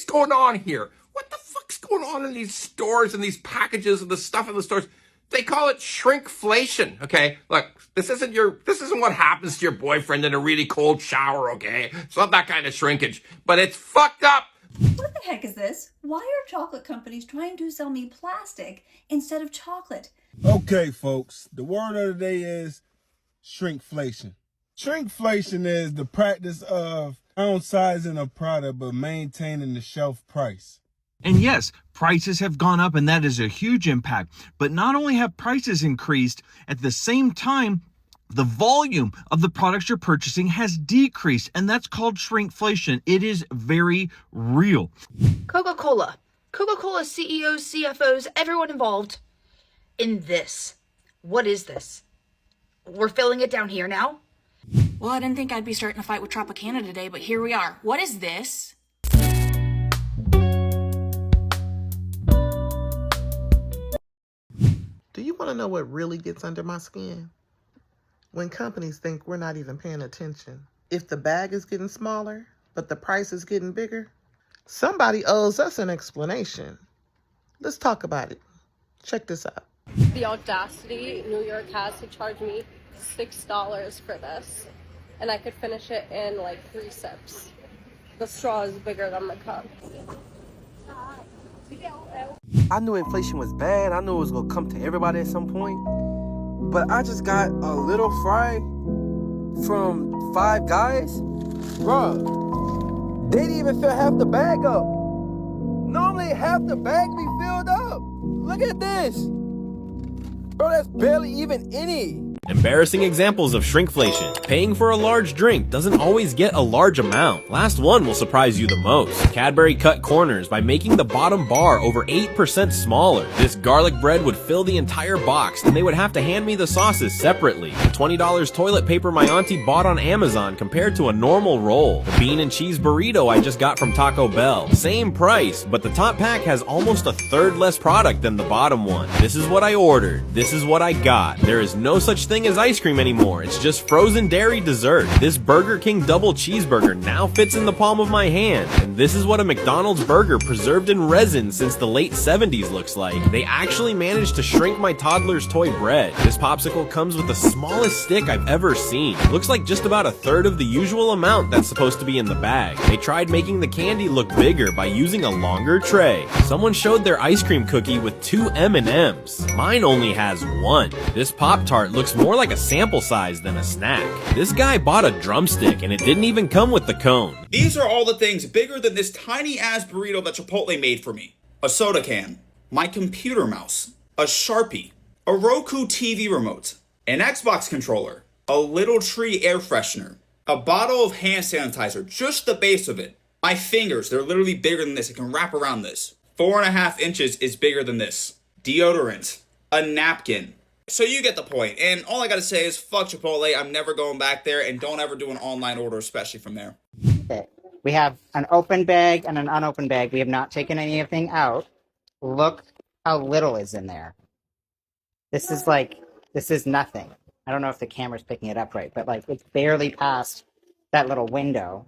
fuck's going on here? What the fuck's going on in these stores and these packages and the stuff in the stores? They call it shrinkflation, okay? Look, this isn't what happens to your boyfriend in a really cold shower, okay? It's not that kind of shrinkage, but it's fucked up. What the heck is this? Why are chocolate companies trying to sell me plastic instead of chocolate? Okay, folks, the word of the day is shrinkflation. Shrinkflation is the practice of downsizing a product but maintaining the shelf price. And yes, prices have gone up, and that is a huge impact. But not only have prices increased, at the same time, the volume of the products you're purchasing has decreased, and that's called shrinkflation. It is very real. Coca-Cola. Coca-Cola CEOs, CFOs, everyone involved in this. What is this? We're filling it down here now? Well, I didn't think I'd be starting a fight with Tropicana today, but here we are. What is this? Do you want to know what really gets under my skin? When companies think we're not even paying attention. If the bag is getting smaller, but the price is getting bigger, somebody owes us an explanation. Let's talk about it. Check this out. The audacity New York has to charge me $6 for this, and I could finish it in like 3 sips. The straw is bigger than the cup. I knew inflation was bad. I knew it was gonna come to everybody at some point. But I just got a little fry from Five Guys. Bruh, they didn't even fill half the bag up. Normally half the bag be filled up. Look at this. Bro, that's barely even any. Embarrassing examples of shrinkflation. Paying for a large drink doesn't always get a large amount. Last one will surprise you the most. Cadbury cut corners by making the bottom bar over 8% smaller. This garlic bread would fill the entire box, and they would have to hand me the sauces separately. The $20 toilet paper my auntie bought on Amazon compared to a normal roll. The bean and cheese burrito I just got from Taco Bell. Same price, but the top pack has almost a third less product than the bottom one. This is what I ordered. This is what I got. There is no such thing as ice cream anymore. It's just frozen dairy dessert. This Burger King double cheeseburger now fits in the palm of my hand. And this is what a McDonald's burger preserved in resin since the late 70s looks like. They actually managed to shrink my toddler's toy bread. This popsicle comes with the smallest stick I've ever seen. Looks like just about a third of the usual amount that's supposed to be in the bag. They tried making the candy look bigger by using a longer tray. Someone showed their ice cream cookie with 2 M&Ms. Mine only has 1. This Pop-Tart looks more like a sample size than a snack. This guy bought a drumstick and it didn't even come with the cone. These are all the things bigger than this tiny ass burrito that Chipotle made for me. A soda can, my computer mouse, a Sharpie, a Roku TV remote, an Xbox controller, a little tree air freshener, a bottle of hand sanitizer, just the base of it. My fingers, they're literally bigger than this. It can wrap around this. 4.5 inches is bigger than this. Deodorant, a napkin. So you get the point, and all I gotta say is fuck Chipotle, I'm never going back there, and don't ever do an online order, especially from there. Okay. We have an open bag and an unopened bag. We have not taken anything out. Look how little is in there. This is nothing. I don't know if the camera's picking it up right, but like it's barely past that little window.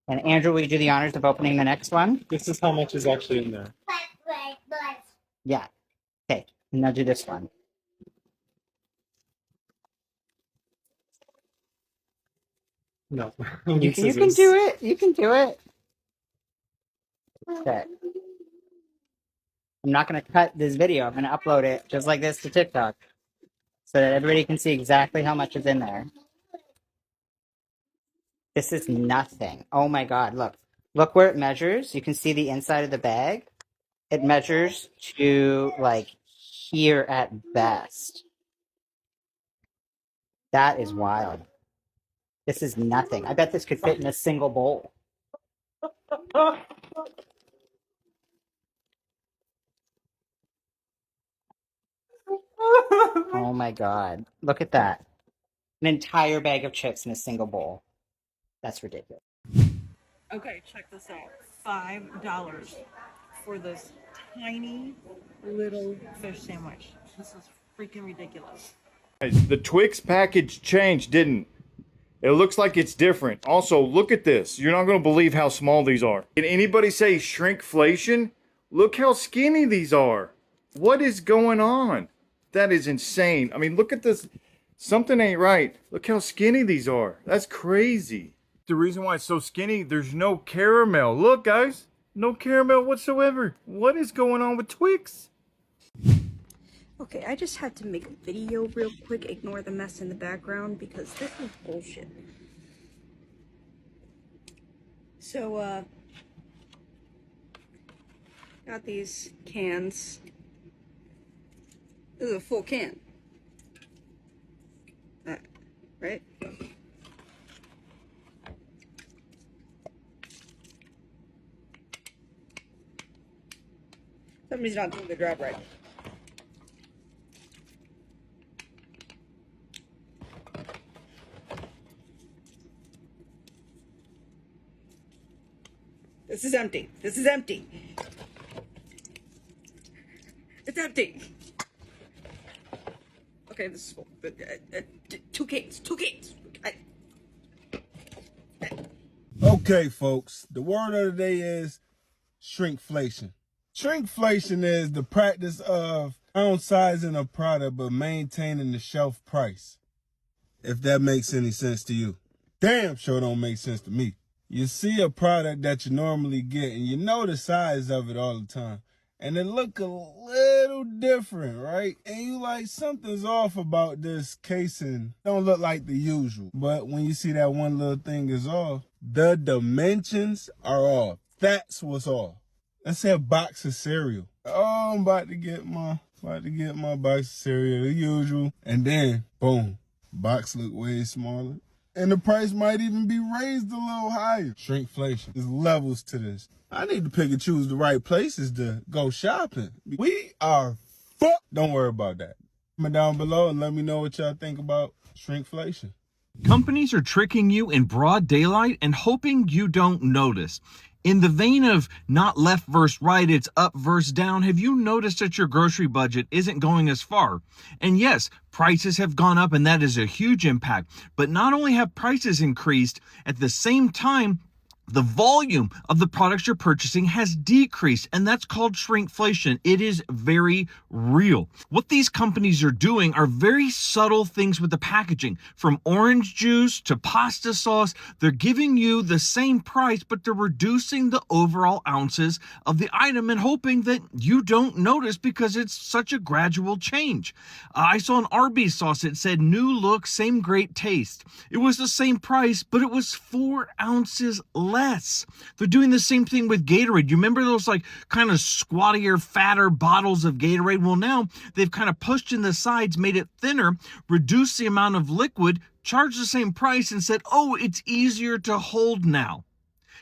And Andrew, will you do the honors of opening the next one? This is how much is actually in there. Yeah. Okay, now do this one. No. You can do it. You can do it. Okay. I'm not going to cut this video. I'm going to upload it just like this to TikTok so that everybody can see exactly how much is in there. This is nothing. Oh my God. Look. Look where it measures. You can see the inside of the bag. It measures to like here at best. That is wild. This is nothing. I bet this could fit in a single bowl. Oh my God. Look at that. An entire bag of chips in a single bowl. That's ridiculous. Okay, check this out. $5 for this tiny little fish sandwich. This is freaking ridiculous. The Twix package changed, didn't? It looks like it's different. Also, look at this. You're not going to believe how small these are. Can anybody say shrinkflation? Look how skinny these are. What is going on? That is insane. I mean, look at this. Something ain't right. Look how skinny these are. That's crazy. The reason why it's so skinny, there's no caramel. Look, guys. No caramel whatsoever. What is going on with Twix? Okay, I just had to make a video real quick. Ignore the mess in the background because this is bullshit. So, got these cans. This is a full can. Right? Somebody's not doing the job right. This is empty. This is empty. It's empty. Okay, this is full. Two cans. Two cans. Okay, folks, the word of the day is shrinkflation. Shrinkflation is the practice of downsizing a product but maintaining the shelf price. If that makes any sense to you. Damn sure don't make sense to me. You see a product that you normally get and you know the size of it all the time. And it look a little different, right? And you like, something's off about this casing. Don't look like the usual. But when you see that one little thing is off, the dimensions are off. That's what's off. Let's say a box of cereal. Oh, I'm about to get my box of cereal, the usual. And then, boom, box look way smaller. And the price might even be raised a little higher. Shrinkflation. There's levels to this. I need to pick and choose the right places to go shopping. We are fucked. Don't worry about that. Comment down below and let me know what y'all think about shrinkflation. Companies are tricking you in broad daylight and hoping you don't notice. In the vein of not left versus right, it's up versus down, have you noticed that your grocery budget isn't going as far? And yes, prices have gone up and that is a huge impact. But not only have prices increased, at the same time, the volume of the products you're purchasing has decreased, and that's called shrinkflation. It is very real. What these companies are doing are very subtle things with the packaging. From orange juice to pasta sauce, they're giving you the same price, but they're reducing the overall ounces of the item and hoping that you don't notice because it's such a gradual change. I saw an Arby's sauce. It said new look, same great taste. It was the same price, but it was 4 ounces less. They're doing the same thing with Gatorade. You remember those like kind of squattier, fatter bottles of Gatorade? Well, now they've kind of pushed in the sides, made it thinner, reduced the amount of liquid, charged the same price, and said, oh, it's easier to hold now.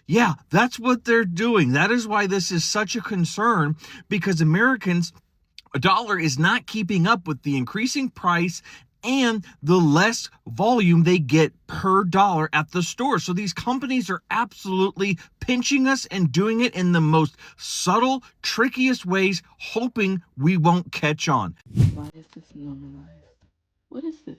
Yeah, that's what they're doing. That is why this is such a concern, because Americans, a dollar is not keeping up with the increasing price and the less volume they get per dollar at the store. So these companies are absolutely pinching us and doing it in the most subtle, trickiest ways, hoping we won't catch on. Why is this normalized? What is this?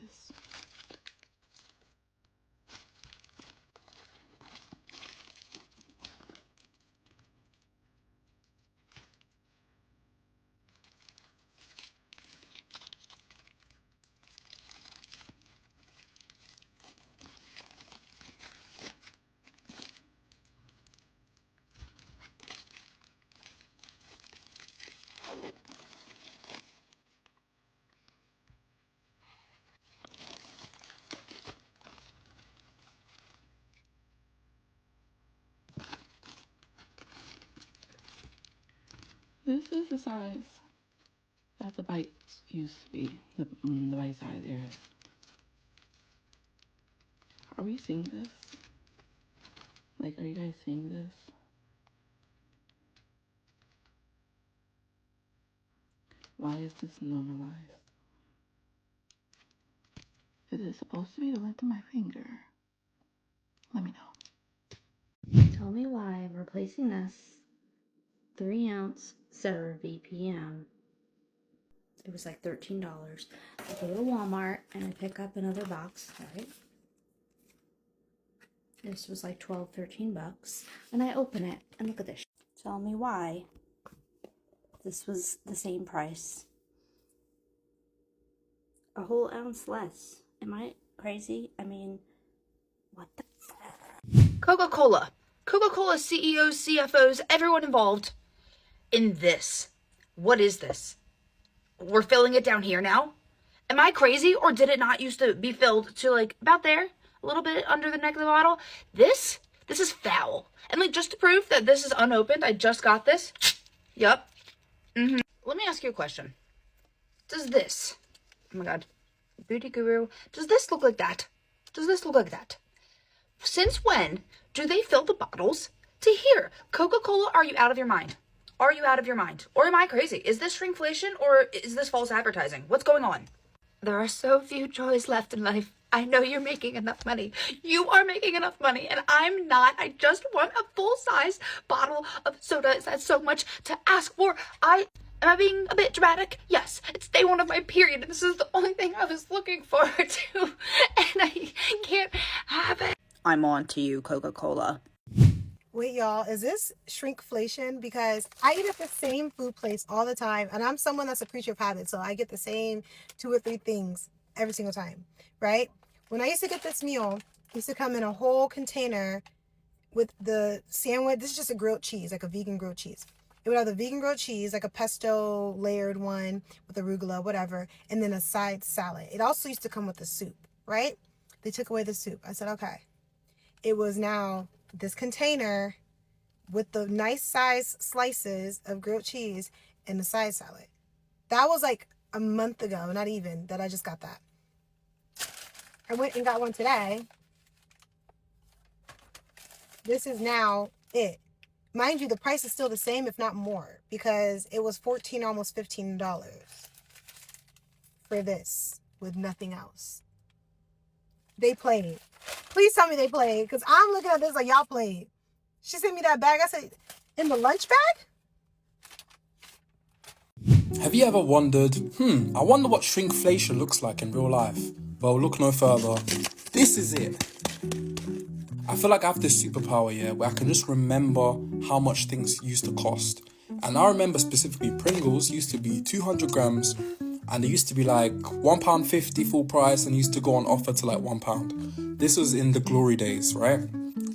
This is the size that the bites used to be, the bite size areas. Are we seeing this? Like, are you guys seeing this? Why is this normalized? Is it supposed to be the length of my finger? Let me know. Tell me why I'm replacing this 3-ounce Setter VPM. It was like $13. I go to Walmart and I pick up another box, right? This was like 12, 13 bucks. And I open it and look at this. Tell me why this was the same price. A whole ounce less. Am I crazy? I mean, what the Coca-Cola. Coca-Cola CEOs, CFOs, everyone involved in this. What is this? We're filling it down here now? Am I crazy, or did it not used to be filled to like about there? A little bit under the neck of the bottle? This is foul. And like just to prove that this is unopened, I just got this. Yup. Let me ask you a question. Does this, oh my god, beauty guru, does this look like that? Does this look like that? Since when do they fill the bottles to here? Coca-Cola, are you out of your mind? Are you out of your mind? Or am I crazy? Is this shrinkflation or is this false advertising? What's going on? There are so few joys left in life. I know you're making enough money. You are making enough money, and I'm not. I just want a full-size bottle of soda. Is that so much to ask for? Am I being a bit dramatic? Yes, it's day one of my period, and this is the only thing I was looking forward to, and I can't have it. I'm on to you, Coca-Cola. Wait, y'all, is this shrinkflation? Because I eat at the same food place all the time, and I'm someone that's a creature of habit, so I get the same 2 or 3 things every single time, right? When I used to get this meal, it used to come in a whole container with the sandwich. This is just a grilled cheese, like a vegan grilled cheese. It would have the vegan grilled cheese, like a pesto layered one with arugula, whatever, and then a side salad. It also used to come with the soup, right? They took away the soup. I said, okay. It was now this container with the nice size slices of grilled cheese and the side salad. That was like a month ago, not even, that I just got that. I went and got one today. This is now it. Mind you, the price is still the same, if not more, because it was $14, almost $15 for this with nothing else. They played. Please tell me they played, because I'm looking at this like y'all played. She sent me that bag. I said, in the lunch bag? Have you ever wondered, I wonder what shrinkflation looks like in real life? Well, look no further. This is it. I feel like I have this superpower, where I can just remember how much things used to cost. And I remember specifically Pringles used to be 200 grams, and they used to be like £1.50 full price, and used to go on offer to like £1. This was in the glory days, right?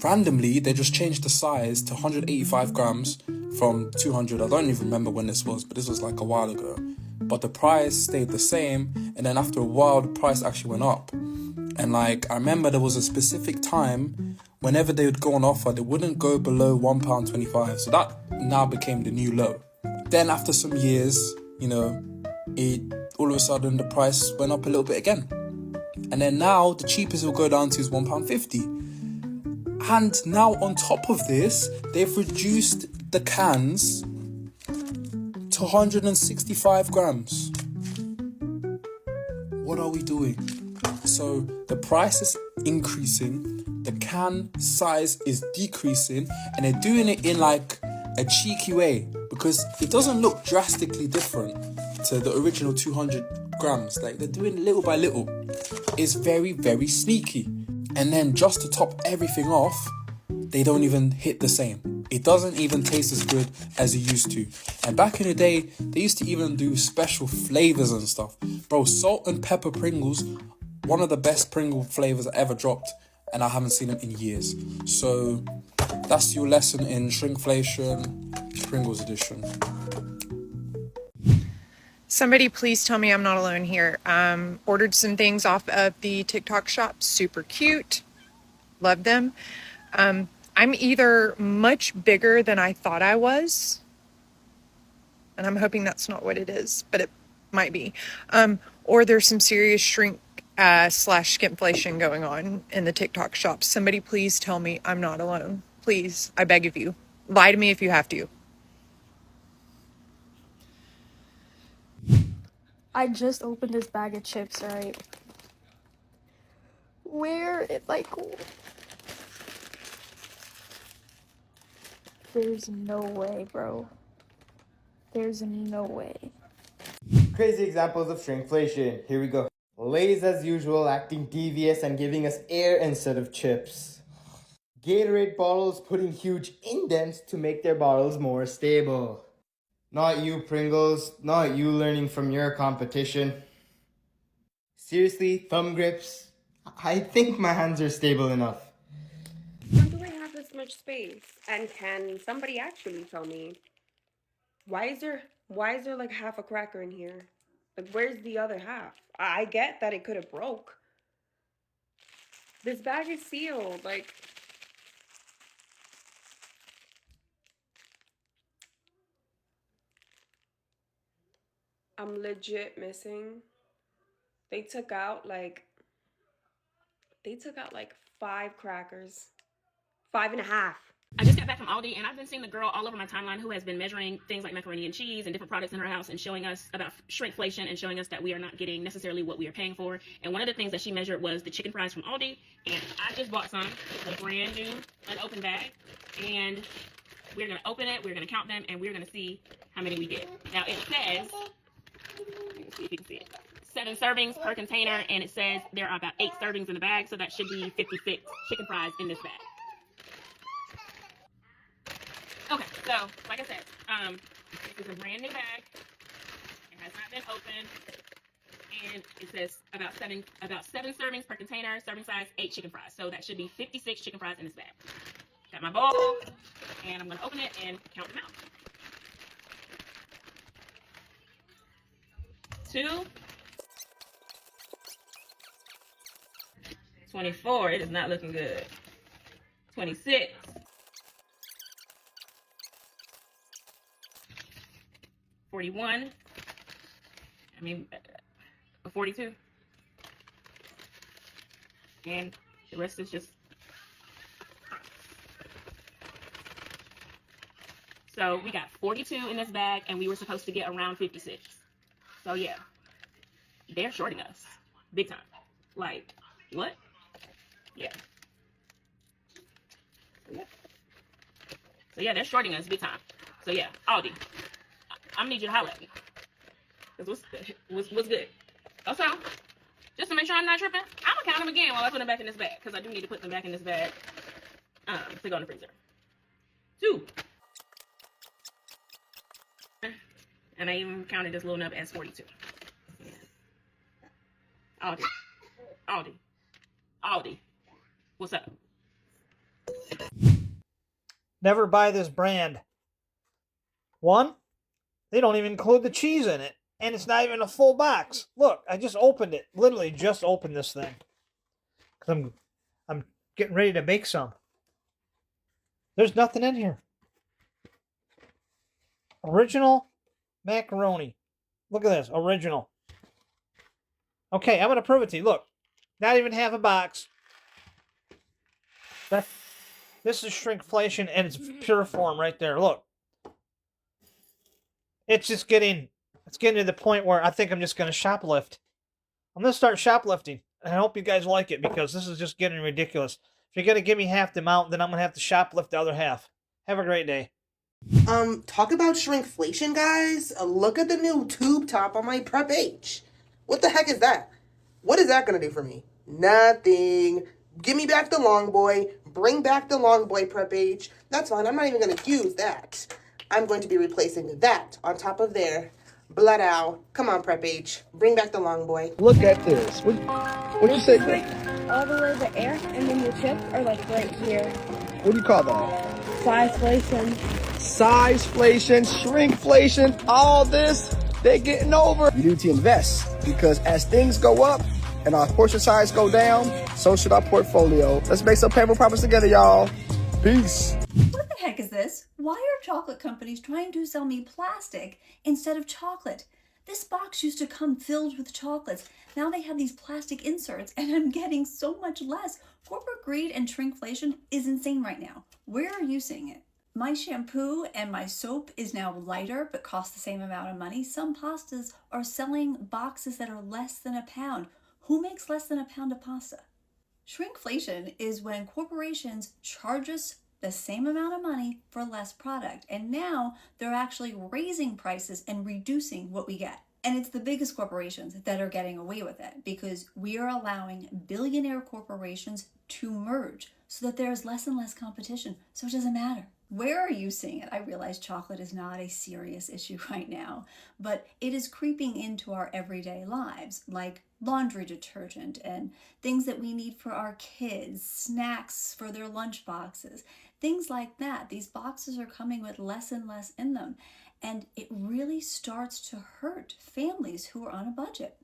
Randomly, they just changed the size to 185 grams from 200. I don't even remember when this was, but this was like a while ago. But the price stayed the same, and then after a while, the price actually went up. And like, I remember there was a specific time, whenever they would go on offer, they wouldn't go below £1.25. So that now became the new low. Then after some years, all of a sudden the price went up a little bit again. And then now the cheapest it will go down to is £1.50. And now on top of this, they've reduced the cans to 165 grams. What are we doing? So the price is increasing, the can size is decreasing, and they're doing it in like a cheeky way, because it doesn't look drastically different to the original 200 grams. Like, they're doing little by little. It's very, very sneaky. And then just to top everything off, they don't even hit the same. It doesn't even taste as good as it used to. And back in the day, they used to even do special flavors and stuff. Bro, salt and pepper Pringles, one of the best Pringle flavors I ever dropped, and I haven't seen them in years. So that's your lesson in shrinkflation, Pringles edition. Somebody please tell me I'm not alone here. Ordered some things off of the TikTok shop. Super cute. Love them. I'm either much bigger than I thought I was, and I'm hoping that's not what it is, but it might be. Or there's some serious shrink / skimflation going on in the TikTok shop. Somebody please tell me I'm not alone. Please, I beg of you. Lie to me if you have to. I just opened this bag of chips, right? There's no way, bro. There's no way. Crazy examples of shrinkflation. Here we go. Lay's as usual acting devious and giving us air instead of chips. Gatorade bottles putting huge indents to make their bottles more stable. Not you, Pringles. Not you learning from your competition. Seriously, thumb grips? I think my hands are stable enough. How do I have this much space? And can somebody actually tell me why is there like half a cracker in here? Like where's the other half? I get that it could have broke. This bag is sealed. Like I'm legit missing. They took out like 5 crackers. 5.5. I just got back from Aldi, and I've been seeing the girl all over my timeline who has been measuring things like macaroni and cheese and different products in her house and showing us about shrinkflation and showing us that we are not getting necessarily what we are paying for. And one of the things that she measured was the chicken fries from Aldi, and I just bought some. It's a brand new unopened bag, and we're going to open it, we're going to count them, and we're going to see how many we get. Now, it says, let me see if you can see it, 7 servings per container, and it says there are about 8 servings in the bag, so that should be 56 chicken fries in this bag. Okay, so like I said, this is a brand new bag. It has not been opened, and it says about seven servings per container, serving size 8 chicken fries. So that should be 56 chicken fries in this bag. Got my bowl, and I'm gonna open it and count them out. 2, 24. It is not looking good. 26. 41. 42. And the rest is just. So we got 42 in this bag, and we were supposed to get around 56. So yeah, they're shorting us big time. Like, what? Yeah. So yeah, they're shorting us big time. So yeah, Aldi, I'm gonna need you to holler at me. Cause what's good? Also, just to make sure I'm not tripping, I'm gonna count them again while I put them back in this bag, because I do need to put them back in this bag to go in the freezer. 2. And I even counted this little nub as 42. Aldi. What's up? Never buy this brand. 1, they don't even include the cheese in it. And it's not even a full box. Look, I just opened it. Literally just opened this thing. Because I'm getting ready to make some. There's nothing in here. Original macaroni. Look at this. Original. Okay, I'm going to prove it to you. Look. Not even half a box. This is shrinkflation, and it's pure form right there. Look. It's just getting to the point where I think I'm just going to shoplift. I'm going to start shoplifting. And I hope you guys like it, because this is just getting ridiculous. If you're going to give me half the amount, then I'm going to have to shoplift the other half. Have a great day. Talk about shrinkflation, guys. Look at the new tube top on my Prep H. What the heck is that? What is that going to do for me? Nothing. Give me back the long boy. Bring back the long boy Prep H. That's fine. I'm not even going to use that. I'm going to be replacing that on top of there. Blood owl. Come on, Prep H. Bring back the long boy. Look at this. What you say? Like all the way the air, and then your chips are like right here. What do you call that? Sizeflation. Sizeflation, shrinkflation, all this, they're getting over. You need to invest, because as things go up and our portion size go down, so should our portfolio. Let's make some paper profits together, y'all. Peace. What the heck is this? Why are chocolate companies trying to sell me plastic instead of chocolate? This box used to come filled with chocolates. Now they have these plastic inserts, and I'm getting so much less. Corporate greed and shrinkflation is insane right now. Where are you seeing it? My shampoo and my soap is now lighter but costs the same amount of money. Some pastas are selling boxes that are less than £1. Who makes less than £1 of pasta? Shrinkflation is when corporations charge us the same amount of money for less product, and now they're actually raising prices and reducing what we get. And it's the biggest corporations that are getting away with it, because we are allowing billionaire corporations to merge. so that there is less and less competition, so it doesn't matter. Where are you seeing it? I realize chocolate is not a serious issue right now, but it is creeping into our everyday lives, like laundry detergent and things that we need for our kids, snacks for their lunch boxes, things like that. These boxes are coming with less and less in them, and it really starts to hurt families who are on a budget.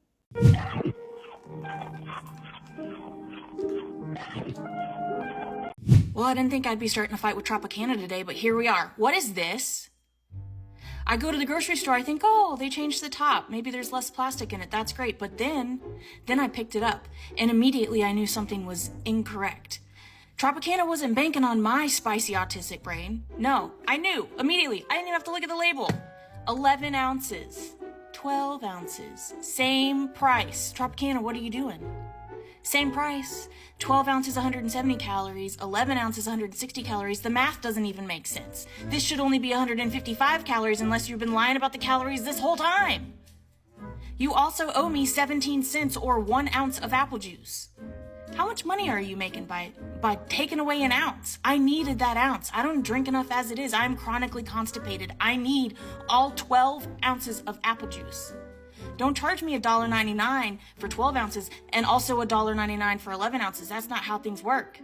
Well, I didn't think I'd be starting a fight with Tropicana today, but here we are. What is this? I go to the grocery store, I think, oh, they changed the top. Maybe there's less plastic in it. That's great. But then I picked it up, and immediately I knew something was incorrect. Tropicana wasn't banking on my spicy autistic brain. No, I knew immediately. I didn't even have to look at the label. 11 ounces, 12 ounces, same price. Tropicana, what are you doing? Same price, 12 ounces, 170 calories, 11 ounces, 160 calories. The math doesn't even make sense. This should only be 155 calories unless you've been lying about the calories this whole time. You also owe me 17 cents or 1 ounce of apple juice. How much money are you making by taking away an ounce? I needed that ounce. I don't drink enough as it is. I'm chronically constipated. I need all 12 ounces of apple juice. Don't charge me $1.99 for 12 ounces and also $1.99 for 11 ounces. That's not how things work.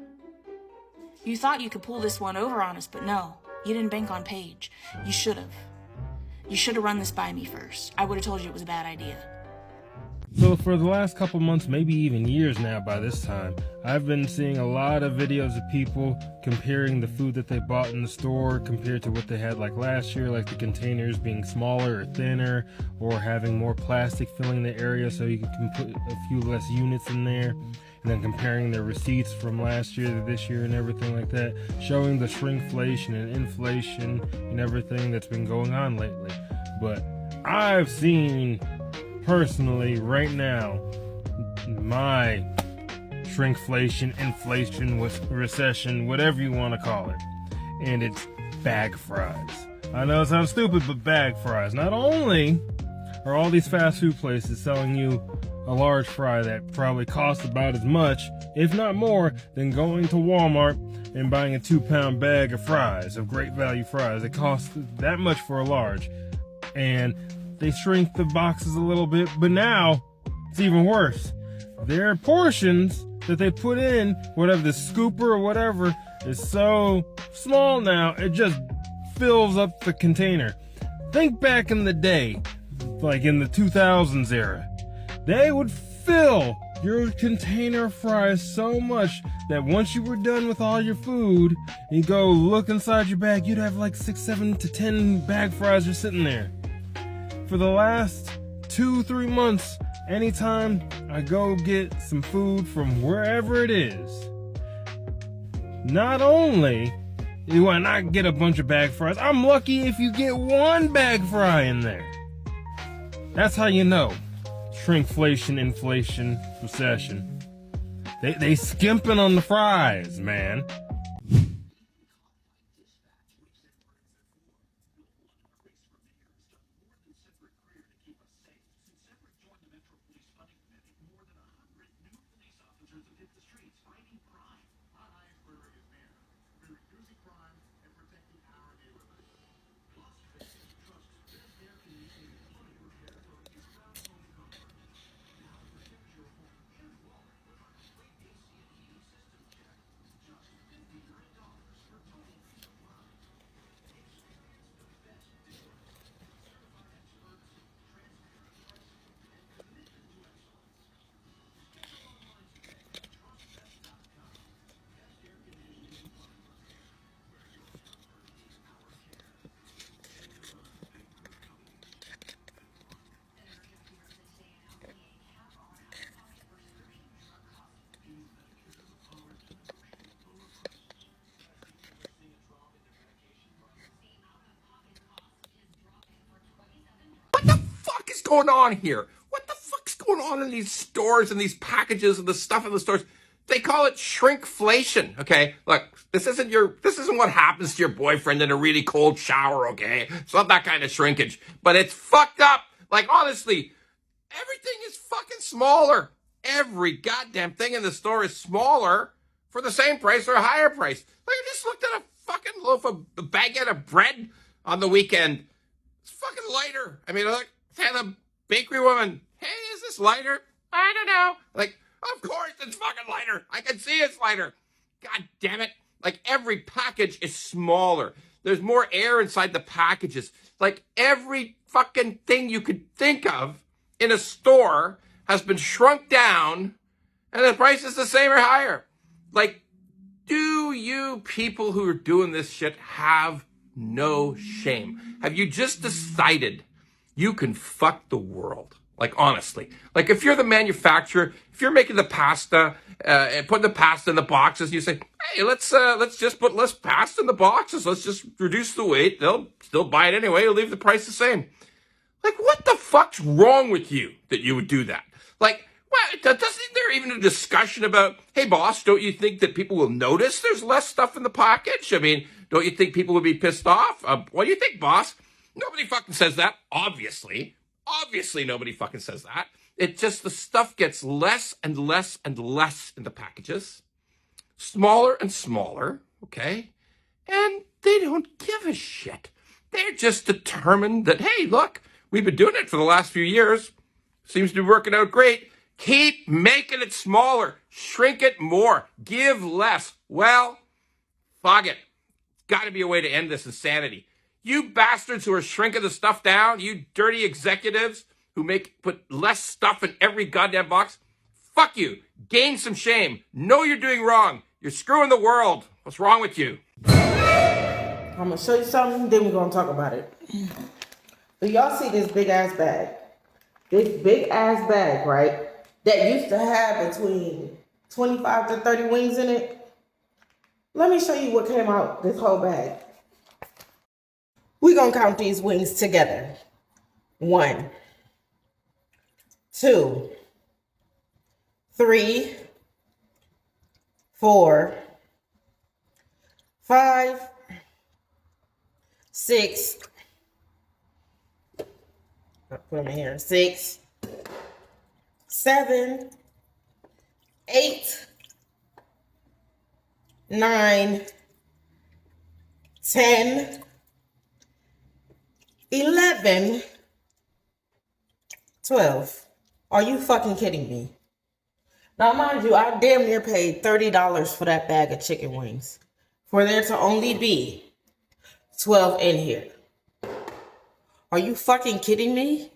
You thought you could pull this one over on us, but no, you didn't bank on Paige. You should have. You should have run this by me first. I would have told you it was a bad idea. So for the last couple months, maybe even years now by this time, I've been seeing a lot of videos of people comparing the food that they bought in the store compared to what they had like last year, like the containers being smaller or thinner, or having more plastic filling the area so you can put a few less units in there, and then comparing their receipts from last year to this year and everything like that, showing the shrinkflation and inflation and everything that's been going on lately. But I've seen personally right now my shrinkflation, inflation, recession, whatever you want to call it, and it's bag fries. I know it sounds stupid, but bag fries. Not only are all these fast food places selling you a large fry that probably costs about as much, if not more, than going to Walmart and buying a 2-pound bag of fries, of great value fries. It costs that much for a large, and they shrink the boxes a little bit, but now it's even worse. Their portions that they put in, whatever, the scooper or whatever, is so small now, it just fills up the container. Think back in the day, like in the 2000s era, they would fill your container of fries so much that once you were done with all your food, and you go look inside your bag, you'd have like 6, 7 to 10 bag fries just sitting there. For the last 2-3 months, anytime I go get some food from wherever it is, not only do I not get a bunch of bag fries, I'm lucky if you get one bag fry in there. That's how you know. Shrinkflation, inflation, recession. They skimping on the fries, man. Fuck is going on here? What the fuck's going on in these stores and these packages and the stuff in the stores? They call it shrinkflation, okay? Look, this isn't what happens to your boyfriend in a really cold shower, okay? It's not that kind of shrinkage, but it's fucked up. Like, honestly, everything is fucking smaller. Every goddamn thing in the store is smaller for for the same price or a higher price. Like, I just looked at a fucking loaf of a baguette of bread on the weekend. It's fucking lighter. I mean, I look at the bakery woman. Hey, is this lighter? I don't know. Like, of course it's fucking lighter. I can see it's lighter. God damn it. Like, every package is smaller. There's more air inside the packages. Like, every fucking thing you could think of in a store has been shrunk down, and the price is the same or higher. Like, do you people who are doing this shit have no shame? Have you just decided you can fuck the world? Like, honestly. Like, if you're the manufacturer, if you're making the pasta and putting the pasta in the boxes, and you say, hey, let's just put less pasta in the boxes. Let's just reduce the weight. They'll still buy it anyway. You'll leave the price the same. Like, what the fuck's wrong with you that you would do that? Like, doesn't there even a discussion about, hey, boss, don't you think that people will notice there's less stuff in the package? I mean, don't you think people would be pissed off? What do you think, boss? Nobody fucking says that, obviously. Obviously, nobody fucking says that. It just, the stuff gets less and less and less in the packages. Smaller and smaller, okay? And they don't give a shit. They're just determined that, hey, look, we've been doing it for the last few years. Seems to be working out great. Keep making it smaller. Shrink it more. Give less. Well, fuck it. Got to be a way to end this insanity. You bastards who are shrinking the stuff down, you dirty executives who put less stuff in every goddamn box, fuck you. Gain some shame. Know you're doing wrong. You're screwing the world. What's wrong with you? I'm gonna show you something, then we're gonna talk about it. Do y'all see this big ass bag? This big ass bag, right? That used to have between 25 to 30 wings in it. Let me show you what came out this whole bag. We're gonna count these wings together. 1, 2, 3, 4, 5, 6. I'll put them in here. 6, 7, 8, 9, 10, 11, 12. Are you fucking kidding me? Now, mind you, I damn near paid $30 for that bag of chicken wings. For there to only be 12 in here. Are you fucking kidding me?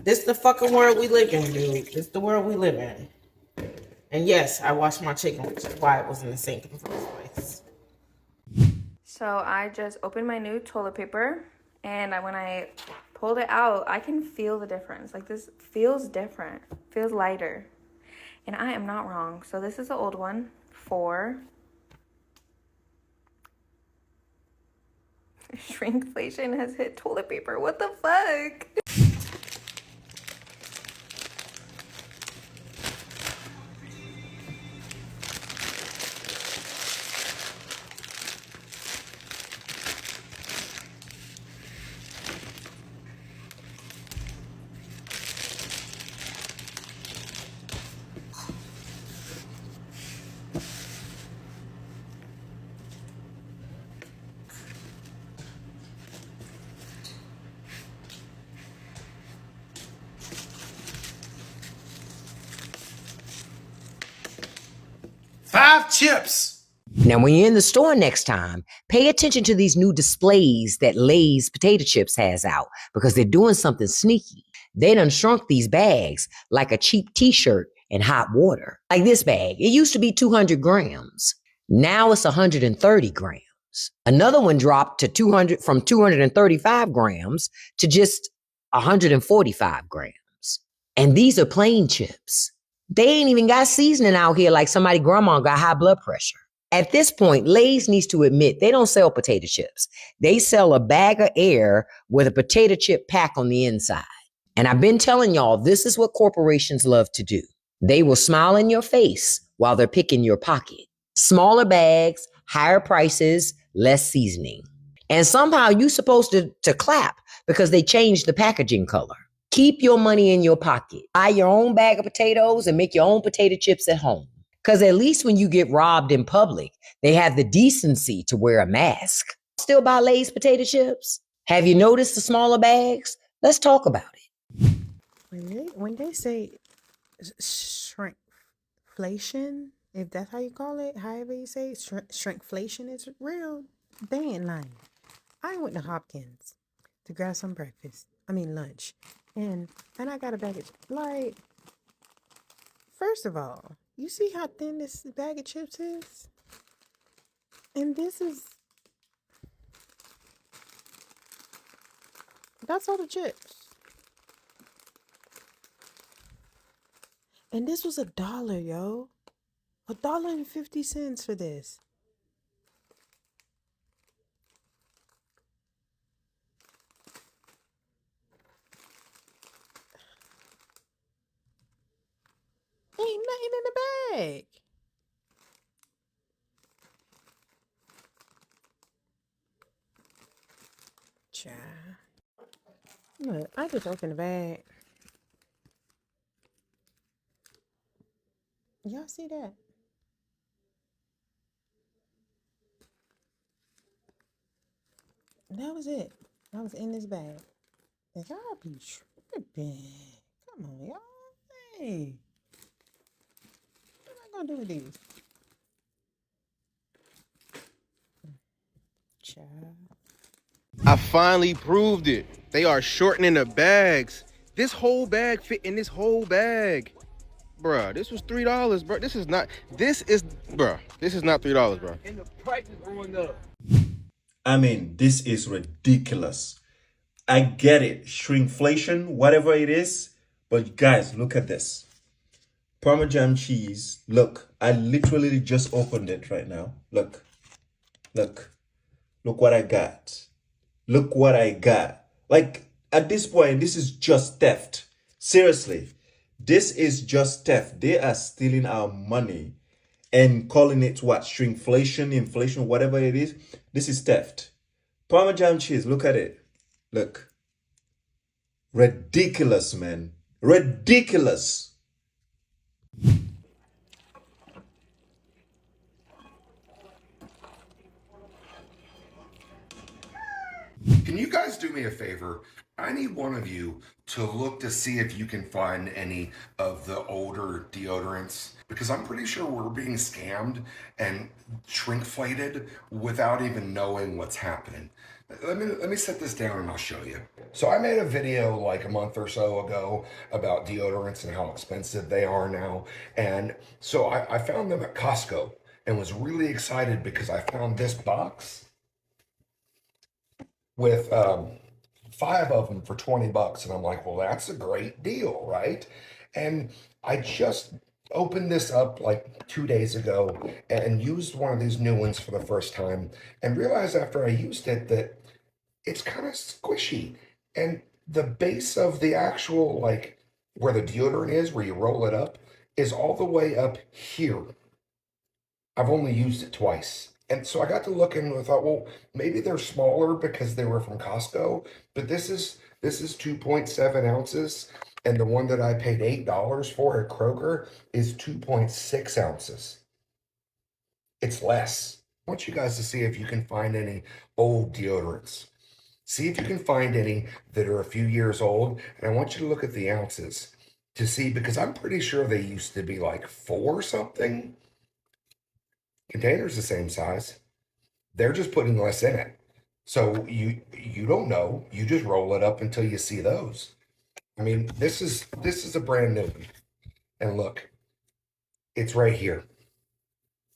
This the fucking world we live in, dude. This the world we live in. And yes, I washed my chicken, which is why it was in the sink in the first place. So I just opened my new toilet paper, and when I pulled it out, I can feel the difference. Like, this feels different, feels lighter. And I am not wrong. So this is the old one, 4. Shrinkflation has hit toilet paper. What the fuck? Five chips. Now, when you're in the store next time, pay attention to these new displays that Lay's potato chips has out because they're doing something sneaky. They done shrunk these bags like a cheap t-shirt in hot water. Like this bag, it used to be 200 grams. Now it's 130 grams. Another one dropped to 235 grams to just 145 grams. And these are plain chips. They ain't even got seasoning out here like somebody grandma got high blood pressure. At this point, Lay's needs to admit they don't sell potato chips. They sell a bag of air with a potato chip pack on the inside. And I've been telling y'all, this is what corporations love to do. They will smile in your face while they're picking your pocket. Smaller bags, higher prices, less seasoning. And somehow you're supposed to clap because they changed the packaging color. Keep your money in your pocket. Buy your own bag of potatoes and make your own potato chips at home. Because at least when you get robbed in public, they have the decency to wear a mask. Still buy Lay's potato chips? Have you noticed the smaller bags? Let's talk about it. When they say shrinkflation, if that's how you call it, however you say it, shrinkflation is real. They ain't lying. I went to Hopkins to grab some breakfast. I mean lunch, and I got a bag of like. First of all, you see how thin this bag of chips is, and that's all the chips. And this was $1, yo. $1.50 for this. Ain't nothing in the bag. Child. Look, I just opened the bag. Y'all see that? That was it. I was in this bag. And y'all be tripping. Come on, y'all. Hey. What am I gonna do with these? Child. I finally proved it. They are shortening the bags. This whole bag fit in this whole bag. Bruh, this was $3, bro. This is not $3, bro. And the price is going up. I mean, this is ridiculous. I get it, shrinkflation, whatever it is, but guys, look at this. Parmesan cheese. Look, I literally just opened it right now. Look what I got. Look what I got. Like, at this point, this is just theft. Seriously, this is just theft. They are stealing our money and calling it what? Shrinkflation, inflation, whatever it is. This is theft. Parmesan cheese, look at it. Look. Ridiculous, man. Ridiculous. Can you guys do me a favor? I need one of you to look to see if you can find any of the older deodorants, because I'm pretty sure we're being scammed and shrinkflated without even knowing what's happening. Let me set this down and I'll show you. So I made a video like a month or so ago about deodorants and how expensive they are now. And so I found them at Costco and was really excited because I found this box with 5 of them for $20. And I'm like, well, that's a great deal, right? And I just opened this up like 2 days ago and used one of these new ones for the first time and realized after I used it that it's kind of squishy. And the base of the actual, like where the deodorant is, where you roll it up, is all the way up here. I've only used it twice. And so I got to look and I thought, well, maybe they're smaller because they were from Costco, but this is 2.7 ounces, and the one that I paid $8 for at Kroger is 2.6 ounces. It's less. I want you guys to see if you can find any old deodorants. See if you can find any that are a few years old, and I want you to look at the ounces to see, because I'm pretty sure they used to be like 4 something. Container's the same size. They're just putting less in it. So you don't know. You just roll it up until you see those. I mean, this is a brand new one. And look, it's right here.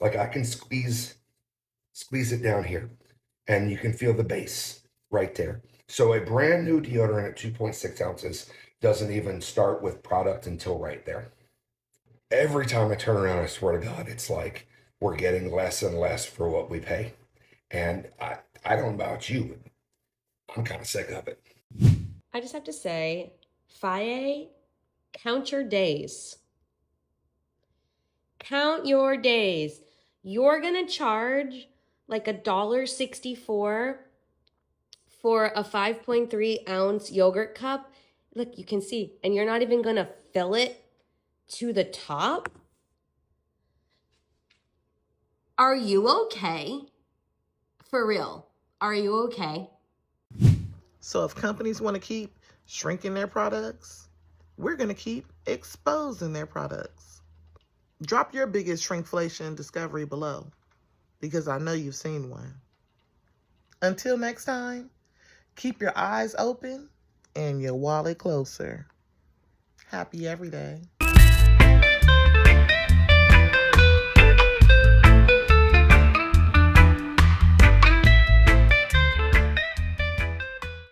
Like I can squeeze it down here, and you can feel the base right there. So a brand new deodorant at 2.6 ounces doesn't even start with product until right there. Every time I turn around, I swear to God, it's like we're getting less and less for what we pay. And I don't know about you, but I'm kind of sick of it. I just have to say, Faye, count your days. Count your days. You're gonna charge like $1.64 for a 5.3 ounce yogurt cup. Look, you can see, and you're not even gonna fill it to the top. Are you okay? For real, are you okay? So if companies want to keep shrinking their products, we're going to keep exposing their products. Drop your biggest shrinkflation discovery below, because I know you've seen one. Until next time, keep your eyes open and your wallet closer. Happy every day.